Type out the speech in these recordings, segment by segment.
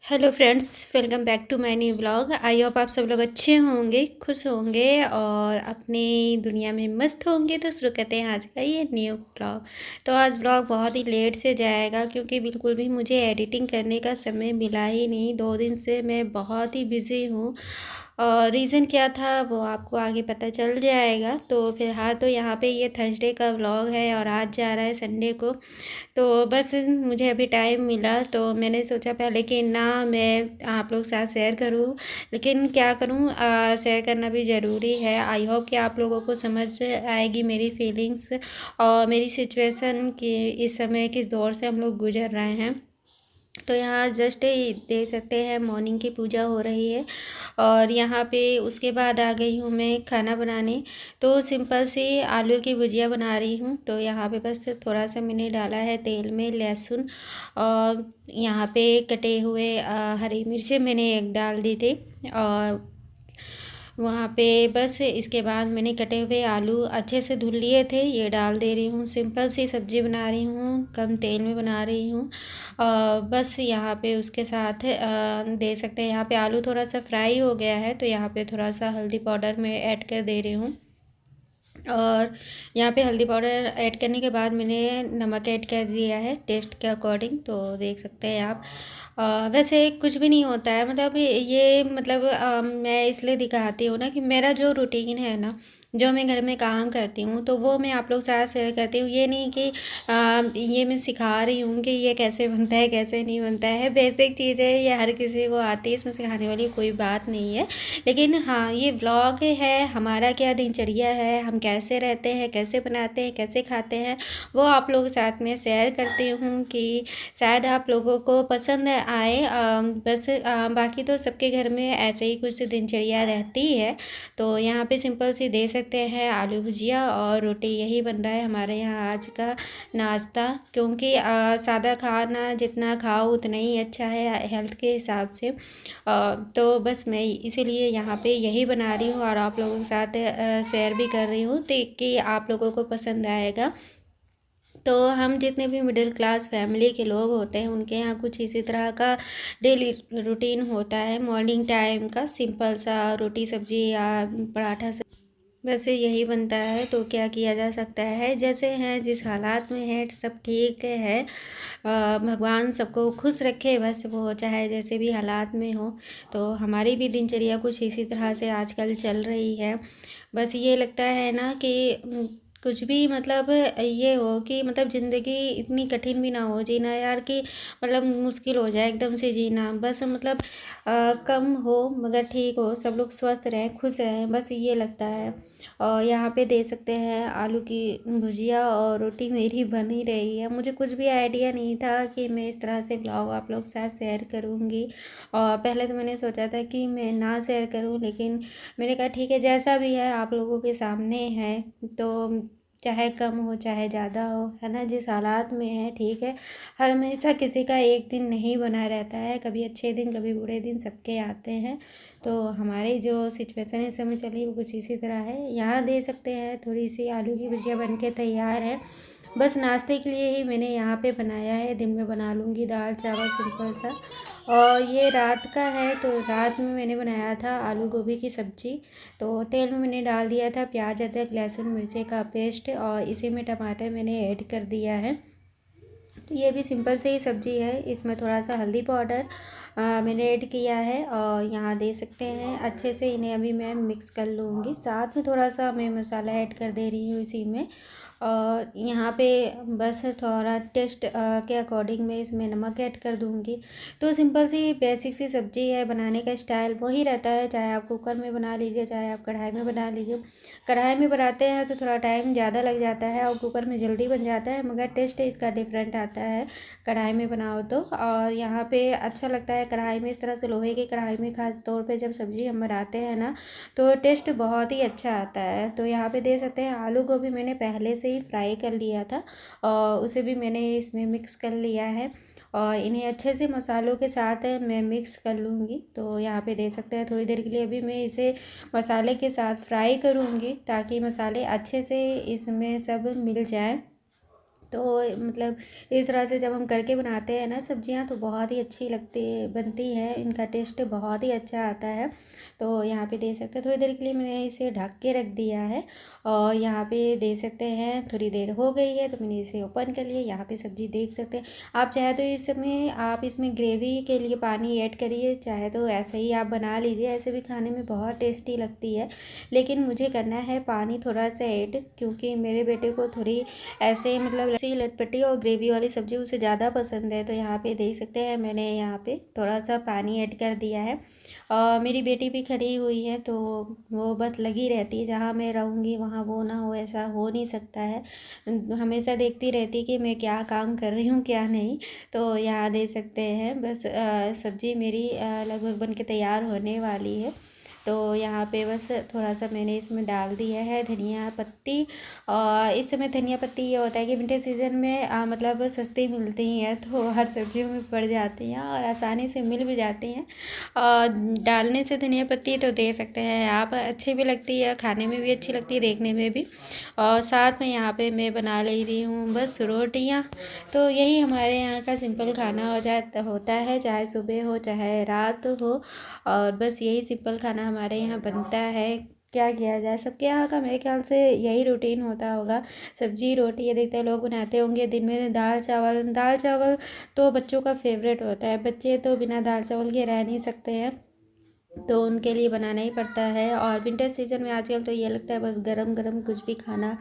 Hello friends, welcome back to my new blog. I hope आप सब लोग अच्छे होंगे, खुश होंगे और अपनी दुनिया में मस्त होंगे। तो शुरू करते हैं आज का ये न्यू ब्लॉग। तो आज ब्लॉग बहुत ही लेट से जाएगा क्योंकि बिल्कुल भी मुझे एडिटिंग करने का समय मिला ही नहीं। 2 दिन से मैं बहुत ही बिज़ी हूँ और रीज़न क्या था वो आपको आगे पता चल जाएगा। तो फिलहाल तो यहाँ पे ये थर्सडे का ब्लॉग है और आज जा रहा है संडे को। तो बस मुझे अभी टाइम मिला तो मैंने सोचा पहले कि ना मैं आप लोग के साथ शेयर करूं, लेकिन क्या करूं, शेयर करना भी ज़रूरी है। आई होप कि आप लोगों को समझ आएगी मेरी फीलिंग्स और मेरी सिचुएशन कि इस समय किस दौर से हम लोग गुजर रहे हैं। तो यहाँ जस्ट देख सकते हैं मॉर्निंग की पूजा हो रही है और यहाँ पे उसके बाद आ गई हूँ मैं खाना बनाने। तो सिंपल सी आलू की भुजिया बना रही हूँ। तो यहाँ पे बस थोड़ा सा मैंने डाला है तेल में लहसुन और यहाँ पे कटे हुए हरी मिर्ची मैंने एक डाल दी थी और वहाँ पे बस इसके बाद मैंने कटे हुए आलू अच्छे से धुल लिए थे, ये डाल दे रही हूँ। सिंपल सी सब्ज़ी बना रही हूँ, कम तेल में बना रही हूँ। बस यहाँ पे उसके साथ दे सकते हैं, यहाँ पे आलू थोड़ा सा फ्राई हो गया है तो यहाँ पे थोड़ा सा हल्दी पाउडर मैं ऐड कर दे रही हूँ। और यहाँ पे हल्दी पाउडर ऐड करने के बाद मैंने नमक ऐड कर दिया है टेस्ट के अकॉर्डिंग। तो देख सकते हैं आप। वैसे कुछ भी नहीं होता है, मतलब ये मतलब मैं इसलिए दिखाती हूँ ना कि मेरा जो रूटीन है ना, जो मैं घर में काम करती हूँ तो वो मैं आप लोग के साथ शेयर करती हूँ। ये नहीं कि ये मैं सिखा रही हूँ कि ये कैसे बनता है कैसे नहीं बनता है। बेसिक चीज़ है, ये हर किसी को आती है, इसमें सिखाने वाली कोई बात नहीं है। लेकिन हाँ, ये व्लॉग है, हमारा क्या दिनचर्या है, हम कैसे रहते हैं, कैसे बनाते हैं, कैसे खाते हैं, वो आप लोगों के साथ में शेयर करती हूँ कि शायद आप लोगों को पसंद आए। बस बाकी तो सबके घर में ऐसे ही कुछ दिनचर्या रहती है। तो यहाँ पे सिंपल सी दे सकते हैं आलू भुजिया और रोटी, यही बन रहा है हमारे यहाँ आज का नाश्ता। क्योंकि सादा खाना जितना खाओ उतना ही अच्छा है हेल्थ के हिसाब से। तो बस मैं इसीलिए यहाँ पे यही बना रही हूँ और आप लोगों के साथ शेयर भी कर रही हूँ तो कि आप लोगों को पसंद आएगा। तो हम जितने भी मिडिल क्लास फैमिली के लोग होते हैं उनके यहाँ कुछ इसी तरह का डेली रूटीन होता है। मॉर्निंग टाइम का सिंपल सा रोटी सब्जी या पराठा वैसे यही बनता है। तो क्या किया जा सकता है, जैसे हैं जिस हालात में है सब ठीक है। भगवान सबको खुश रखे बस, वो चाहे जैसे भी हालात में हो। तो हमारी भी दिनचर्या कुछ इसी तरह से आजकल चल रही है। बस ये लगता है ना कि कुछ भी मतलब ये हो कि मतलब ज़िंदगी इतनी कठिन भी ना हो जीना यार, कि मतलब मुश्किल हो जाए एकदम से जीना। बस मतलब कम हो मगर ठीक हो, सब लोग स्वस्थ रहें खुश रहें, बस ये लगता है। और यहाँ पे दे सकते हैं आलू की भुजिया और रोटी मेरी बन ही रही है। मुझे कुछ भी आइडिया नहीं था कि मैं इस तरह से ब्लॉग आप लोग के साथ शेयर करूँगी। और पहले तो मैंने सोचा था कि मैं ना शेयर करूँ, लेकिन मैंने कहा ठीक है जैसा भी है आप लोगों के सामने है। तो चाहे कम हो चाहे ज़्यादा हो, है ना, जिस हालात में है ठीक है। हर हमेशा किसी का एक दिन नहीं बना रहता है, कभी अच्छे दिन कभी बुरे दिन सबके आते हैं। तो हमारी जो सिचुएशन इस समय चली वो कुछ इसी तरह है। यहाँ दे सकते हैं थोड़ी सी आलू की भुजिया बन के तैयार है। बस नाश्ते के लिए ही मैंने यहाँ पे बनाया है, दिन में बना लूँगी दाल चावल सिंपल सा। और ये रात का है तो रात में मैंने बनाया था आलू गोभी की सब्ज़ी। तो तेल में मैंने डाल दिया था प्याज अदरक लहसुन मिर्ची का पेस्ट और इसी में टमाटर मैंने ऐड कर दिया है। तो ये भी सिंपल से ही सब्ज़ी है, इसमें थोड़ा सा हल्दी पाउडर मैंने ऐड किया है और यहाँ दे सकते हैं अच्छे से इन्हें अभी मैं मिक्स कर लूँगी। साथ में थोड़ा सा मैं मसाला ऐड कर दे रही हूँ इसी में। और यहाँ पे बस थोड़ा टेस्ट के अकॉर्डिंग मैं इसमें नमक ऐड कर दूँगी। तो सिंपल सी बेसिक सी सब्ज़ी है, बनाने का स्टाइल वही रहता है, चाहे आप कुकर में बना लीजिए चाहे आप कढ़ाई में बना लीजिए। कढ़ाई में बनाते हैं तो थोड़ा टाइम ज़्यादा लग जाता है और कुकर में जल्दी बन जाता है, मगर टेस्ट इसका डिफरेंट आता है कढ़ाई में बनाओ तो। और यहाँ पे अच्छा लगता है कढ़ाई में, इस तरह से लोहे की कढ़ाई में खास तौर पे जब सब्ज़ी हम बनाते हैं ना तो टेस्ट बहुत ही अच्छा आता है। तो यहाँ पे दे सकते हैं आलू को भी मैंने पहले से ही फ्राई कर लिया था और उसे भी मैंने इसमें मिक्स कर लिया है और इन्हें अच्छे से मसालों के साथ मैं मिक्स कर लूँगी। तो यहाँ पे दे सकते हैं थोड़ी देर के लिए अभी मैं इसे मसाले के साथ फ्राई करूँगी ताकि मसाले अच्छे से इसमें सब मिल जाए। तो मतलब इस तरह से जब हम करके बनाते हैं ना सब्जियां, तो बहुत ही अच्छी बनती हैं, इनका टेस्ट बहुत ही अच्छा आता है। तो यहाँ पे दे सकते हैं थोड़ी देर के लिए मैंने इसे ढक के रख दिया है, और यहाँ पे दे सकते हैं थोड़ी देर हो गई है तो मैंने इसे ओपन कर लिया। यहाँ पे सब्ज़ी देख सकते हैं। आप चाहे तो इसमें आप इसमें ग्रेवी के लिए पानी ऐड करिए, चाहे तो ऐसे ही आप बना लीजिए, ऐसे भी खाने में बहुत टेस्टी लगती है। लेकिन मुझे करना है पानी थोड़ा सा ऐड, क्योंकि मेरे बेटे को थोड़ी ऐसे मतलब ऐसे ही लटपटी और ग्रेवी वाली सब्ज़ी उसे ज़्यादा पसंद है। तो यहाँ पे देख सकते हैं मैंने यहाँ पे थोड़ा सा पानी ऐड कर दिया है। मेरी बेटी भी खड़ी हुई है, तो वो बस लगी रहती है, जहाँ मैं रहूँगी वहाँ वो ना हो, ऐसा हो नहीं सकता है। हमेशा देखती रहती है कि मैं क्या काम कर रही हूँ क्या नहीं। तो यहाँ देख सकते हैं बस सब्ज़ी मेरी लगभग बन के तैयार होने वाली है। तो यहाँ पे बस थोड़ा सा मैंने इसमें डाल दिया है धनिया पत्ती। और इस समय धनिया पत्ती ये होता है कि विंटर सीज़न में मतलब सस्ती मिलती हैं, तो हर सब्जियों में पड़ जाती हैं और आसानी से मिल भी जाती हैं। और डालने से धनिया पत्ती तो दे सकते हैं आप, अच्छी भी लगती है, खाने में भी अच्छी लगती है, देखने में भी। और साथ में यहाँ पे मैं बना ले रही हूँ बस रोटियाँ। तो यही हमारे यहाँ का सिंपल खाना होता है, चाहे सुबह हो चाहे रात हो। और बस यही सिंपल खाना हमारे यहाँ बनता है। क्या किया जाए, सबके यहाँ का मेरे ख्याल से यही रूटीन होता होगा। सब्जी रोटी अधिकतर लोग बनाते होंगे, दिन में दाल चावल। दाल चावल तो बच्चों का फेवरेट होता है, बच्चे तो बिना दाल चावल के रह नहीं सकते हैं, तो उनके लिए बनाना ही पड़ता है। और विंटर सीज़न में आजकल तो ये लगता है बस गरम गरम कुछ भी खाना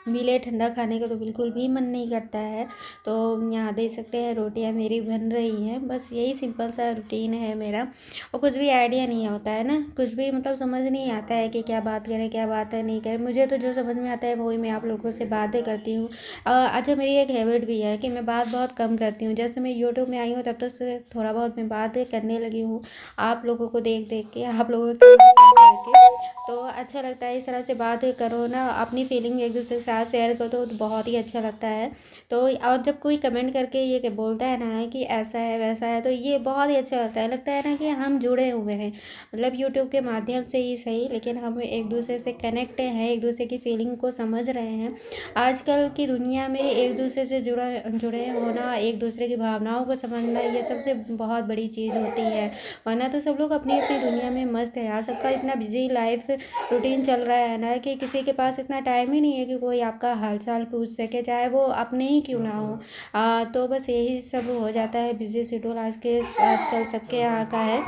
मिले, ठंडा खाने का तो बिल्कुल भी मन नहीं करता है। तो यहाँ देख सकते हैं रोटियाँ मेरी बन रही हैं, बस यही सिंपल सा रूटीन है मेरा। और कुछ भी आइडिया नहीं होता है ना, कुछ भी मतलब समझ नहीं आता है कि क्या बात करें क्या बात नहीं करें। मुझे तो जो समझ में आता है वही मैं आप लोगों से बातें करती हूँ। अच्छा, मेरी एक हैबिट भी है कि मैं बात बहुत कम करती हूँ। जब से मैं यूट्यूब में आई हूँ तब तो से थोड़ा बहुत मैं बातें करने लगी हूँ, आप लोगों को देख देख के, आप लोगों के करके। तो अच्छा लगता है इस तरह से बात करो ना, अपनी फीलिंग एक दूसरे के साथ शेयर करो तो बहुत ही अच्छा लगता है। तो और जब कोई कमेंट करके ये बोलता है ना कि ऐसा है वैसा है, तो ये बहुत ही अच्छा लगता है ना कि हम जुड़े हुए हैं, मतलब यूट्यूब के माध्यम से ही सही, लेकिन हम एक दूसरे से कनेक्ट हैं, एक दूसरे की फीलिंग को समझ रहे हैं। आजकल की दुनिया में एक दूसरे से जुड़े होना, एक दूसरे की भावनाओं को समझना, ये सबसे बहुत बड़ी चीज़ होती है। वरना तो सब लोग अपनी अपनी दुनिया में मस्त है यार, सबका इतना बिजी लाइफ रूटीन चल रहा है ना कि किसी के पास इतना टाइम ही नहीं है कि कोई आपका हालचाल पूछ सके, चाहे वो अपने ही क्यों ना हो। तो बस यही सब हो जाता है, बिजी शेड्यूल आजकल सबके यहाँ का है।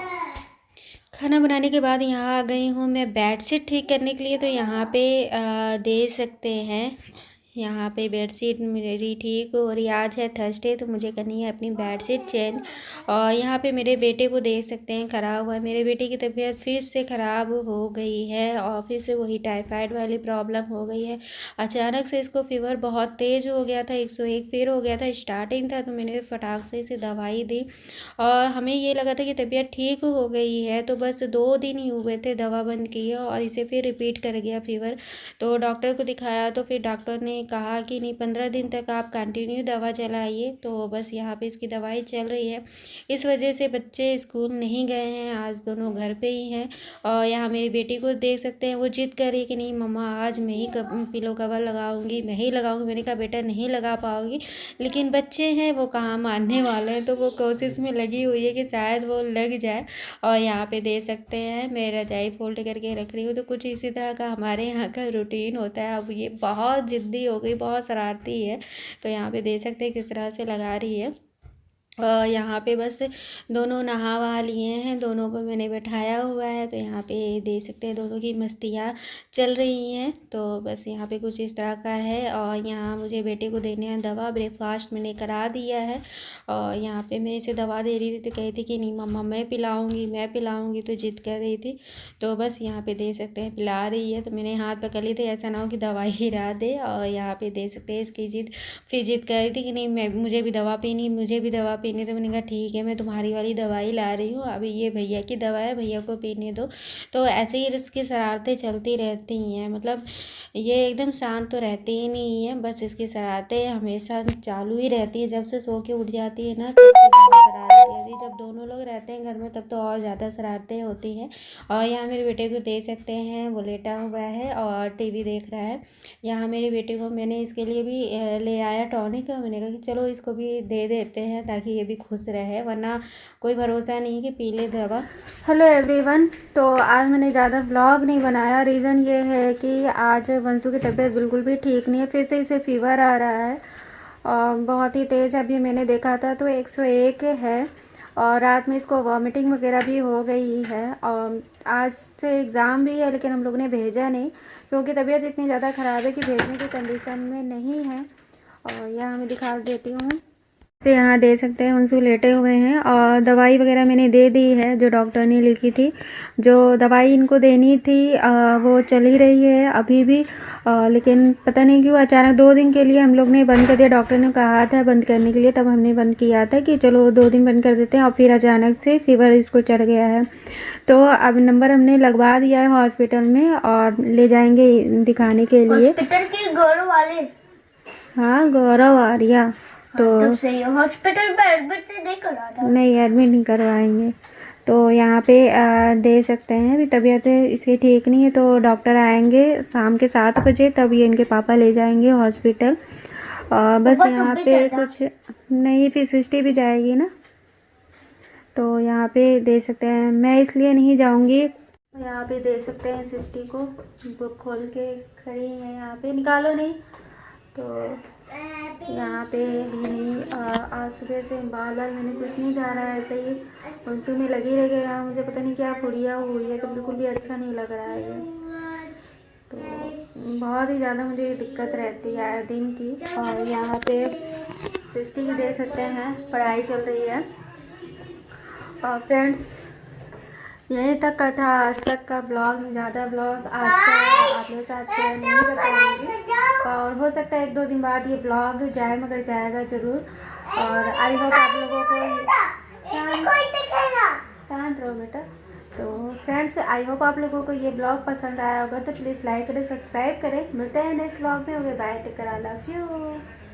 खाना बनाने के बाद यहाँ आ गई हूँ मैं बेडशीट ठीक करने के लिए। तो यहाँ पे दे सकते हैं, यहाँ पे बेडशीट मेरी ठीक हो रही। आज है थर्सडे, तो मुझे करनी है अपनी बेडशीट चेंज। और यहाँ पे मेरे बेटे को देख सकते हैं ख़राब हुआ है। मेरे बेटे की तबीयत फिर से ख़राब हो गई है, और फिर से वही टाइफाइड वाली प्रॉब्लम हो गई है। अचानक से इसको फीवर बहुत तेज़ हो गया था, 101 फिर हो गया था, स्टार्टिंग था, तो मैंने फटाक से इसे दवाई दी। और हमें ये लगा था कि तबीयत ठीक हो गई है, तो बस 2 दिन ही हुए थे दवा बंद की है, और इसे फिर रिपीट कर गया फीवर। तो डॉक्टर को दिखाया, तो फिर डॉक्टर ने कहा कि नहीं, 15 दिन तक आप कंटिन्यू दवा चलाइए। तो बस यहाँ पे इसकी दवाई चल रही है। इस वजह से बच्चे स्कूल नहीं गए हैं, आज दोनों घर पे ही हैं। और यहाँ मेरी बेटी को देख सकते हैं, वो जिद कर रही है कि नहीं मम्मा आज मैं ही पिलो कवर लगाऊंगी, मैं ही लगाऊंगी। मैंने कहा बेटा नहीं लगा पाओगी, लेकिन बच्चे हैं वो कहाँ मानने वाले हैं, तो वो कोशिश में लगी हुई है कि शायद वो लग जाए। और यहाँ पे दे सकते हैं मैं रजाई फोल्ड करके रख रही हूँ। तो कुछ इसी तरह का हमारे यहाँ का रूटीन होता है। अब ये बहुत ज़िद्दी हो गई, बहुत शरारती है, तो यहाँ पे दे सकते हैं किस तरह से लगा रही है। यहाँ पे बस दोनों नहा वहा लिए हैं, दोनों को मैंने बैठाया हुआ है। तो यहाँ पे देख सकते हैं दोनों की मस्तियाँ चल रही हैं। तो बस यहाँ पे कुछ इस तरह का है। और यहाँ मुझे बेटे को देने हैं दवा, ब्रेकफास्ट मैंने करा दिया है। और यहाँ पे मैं इसे दवा दे रही थी, तो कही थी कि नहीं मम्मा मैं पिलाऊँगी मैं पिलाऊँगी, तो जिद कर रही थी। तो बस यहाँ पे दे सकते हैं पिला रही है, तो मैंने हाथ पकड़ ली थी, ऐसा ना हो कि दवाई गिरा दे। और यहाँ पे दे सकते हैं इसकी जिद, फिर जिद कर रही थी कि नहीं मैं मुझे भी दवा पीनी, मुझे भी दवा पीनी। तो मैंने कहा ठीक है, मैं तुम्हारी वाली दवाई ला रही हूँ, अभी ये भैया की दवा है, भैया को पीने दो। तो ऐसे ही इसकी शरारतें चलती रहती हैं, मतलब ये एकदम शांत तो रहती ही नहीं है, बस इसकी शरारतें हमेशा चालू ही रहती है। जब से सो के उठ जाती है ना तब से ज़्यादा शरारत रहती है, जब दोनों लोग रहते हैं घर में तब तो और ज़्यादा शरारतें होती हैं। और यहाँ मेरे बेटे को देख सकते हैं, वो लेटा हुआ है और टीवी देख रहा है। यहाँ मेरे बेटे को मैंने इसके लिए भी ले आया टॉनिक। मैंने कहा कि चलो इसको भी दे देते हैं ताकि ये भी खुश रहे, वरना कोई भरोसा नहीं कि पी ले दवा। हेलो एवरीवन, तो आज मैंने ज़्यादा ब्लॉग नहीं बनाया। रीज़न ये है कि आज वंशु की तबीयत बिल्कुल भी ठीक नहीं है, फिर से इसे फीवर आ रहा है और बहुत ही तेज़। अभी मैंने देखा था तो 101 है और रात में इसको वॉमिटिंग वगैरह भी हो गई है। और आज से एग्ज़ाम भी है लेकिन हम लोग ने भेजा नहीं क्योंकि तबीयत इतनी ज़्यादा ख़राब है कि भेजने की कंडीशन में नहीं है। और यहाँ मैं दिखा देती हूँ, से यहाँ दे सकते हैं वंशु लेटे हुए हैं और दवाई वगैरह मैंने दे दी है जो डॉक्टर ने लिखी थी। जो दवाई इनको देनी थी वो चली रही है अभी भी, लेकिन पता नहीं क्यों अचानक 2 दिन के लिए हम लोग ने बंद कर दिया। डॉक्टर ने कहा था बंद करने के लिए, तब हमने बंद किया था कि चलो 2 दिन बंद कर देते हैं और फिर अचानक से फीवर इसको चढ़ गया है। तो अब नंबर हमने लगवा दिया है हॉस्पिटल में और ले जाएंगे दिखाने के लिए। हॉस्पिटल के गौरव वाले, हाँ गौरव आर्या। तो सही है, हॉस्पिटल में एडमिट नहीं करा था। नहीं, एडमिट नहीं करवाएंगे। तो यहाँ पे दे सकते हैं, अभी तबीयत इसकी ठीक नहीं है तो डॉक्टर आएंगे शाम के 7 बजे, तब ये इनके पापा ले जाएंगे हॉस्पिटल। बस यहाँ पे कुछ नहीं, फिर सृष्टि भी जाएगी ना, तो यहाँ पे दे सकते हैं। मैं इसलिए नहीं जाऊँगी। यहाँ पे दे सकते हैं सृष्टि को, बुक खोल के खड़ी है यहाँ पे, निकालो नहीं। तो यहाँ पे भी नहीं, आज सुबह से बाल मैंने कुछ नहीं झाड़ा है, ऐसे ही वंशु में लगी रह गया। यहाँ मुझे पता नहीं क्या फुड़िया हुई है, तो बिल्कुल भी अच्छा नहीं लग रहा है ये। तो बहुत ही ज़्यादा मुझे दिक्कत रहती है दिन की। और यहाँ पे सृष्टि की दे सकते हैं, पढ़ाई चल रही है। और फ्रेंड्स यहीं तक का था आज तक का ब्लॉग। ज़्यादा ब्लॉग आज का आप लोगों के साथ शेयर नहीं कर पाऊँगी और हो सकता है 1-2 दिन बाद ये ब्लॉग जाए, मगर जाएगा ज़रूर। और आई होप आप लोगों को शांत रहो बेटा। तो फ्रेंड्स आई होप आप लोगों को ये ब्लॉग पसंद आया होगा, तो प्लीज़ लाइक करें, सब्सक्राइब करें। मिलते हैं नेक्स्ट ब्लॉग में। Okay bye, take care, I love you.